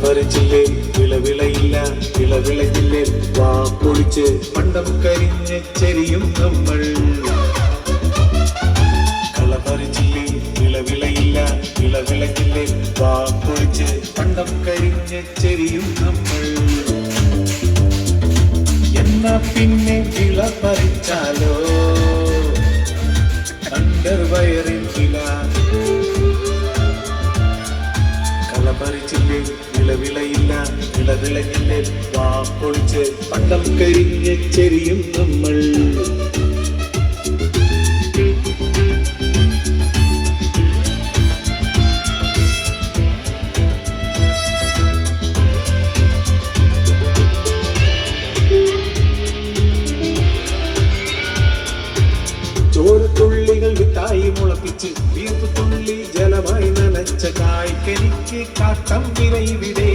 കളപറിച്ചില്ലേ വിളവിളയില്ല വിളവിളയില്ലേ വാ പൊളിച്ച് പണ്ടം കരിഞ്ഞ് ചെരിയും നമ്മൾ. കളപറിച്ചില്ലേ വിളവിളയില്ല വിളവിളയില്ലേ വാ പൊളിച്ച് പണ്ടം കരിഞ്ഞ് ചെരിയും നമ്മൾ. എന്നാ പിന്നെ വിള പറിച്ചാലോ അണ്ടർവയറിൻ വില. കളപറിച്ചില്ലേ വിളവിളയില്ല വിളവിളയില്ലേ വാ പൊളിച്ച് പണ്ടം കരിഞ്ഞ് ചെരിയും നമ്മൾ. ചോരത്തുള്ളികൾ വിത്തായി മുളപ്പിച്ച് വീർപ്പ് തുള്ളി ജലമായി നനച്ച കായ്ക്കനിക്ക് കാട്ടം വിരയിവിടെ.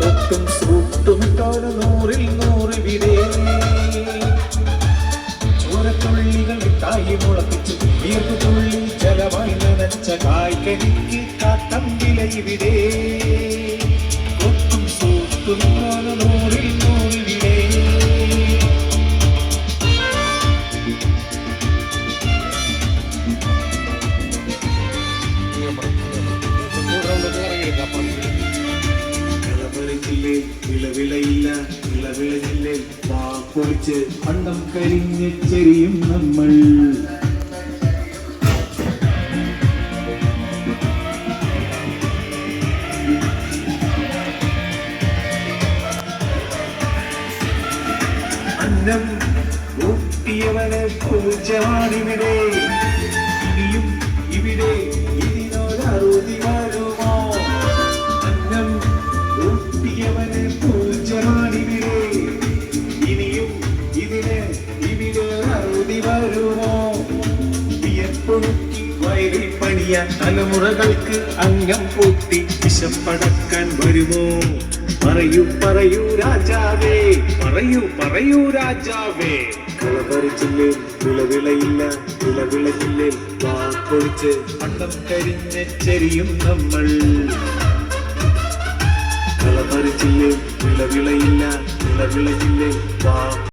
ഒട്ടും സൂട്ടുമിട്ടോന് 100-ൽ 100 വിടെ. ചോരത്തുള്ളികൾ വിത്തായി മുളപ്പിച്ച് വീർപ്പ് തുള്ളി ജലമായി നനച്ച കായ്ക്കനിക്ക് കാട്ടം വിലയിവിടെ. ഒട്ടും സൂട്ടുമിട്ടോന് 100-ൽ 100 വിടെ. കളപറിച്ചില്ലേ വിളവിളയില്ല വിളവിളയില്ലേ വാ പൊളിച്ച് പണ്ടം കരിഞ്ഞ് ചെരിയും നമ്മൾ. അന്നം ഊട്ടിയവനെ പൂജമാണിവിടെ. ഇനിയും ഇവിടെ ഇതിനൊരറുതി വരുമോ? അന്നം ഊട്ടിയവനെ പൂജമാണിവിടെ. ഇനിയും ഇതിന് ഇവിടെ അറുതി വരുമോ? വിയപ്പൊഴുക്കി വയറിൽ പണിയാൻ തലമുറകൾക്ക് അംഗം പൂട്ടി വിശപ്പടക്കാൻ വരുമോ? പറയൂ പറയൂ രാജാവേ, പറയൂ പറയൂ രാജാവേ. കളപറിച്ചില്ലേ വിളവിളയില്ല വിളവിളയില്ലേ വാ പൊളിച്ച് പണ്ടം കരിഞ്ഞ് ചെരിയും നമ്മൾ. കളപറിച്ചില്ലേ വിളവിളയില്ല വിളവിളയില്ലേ വാ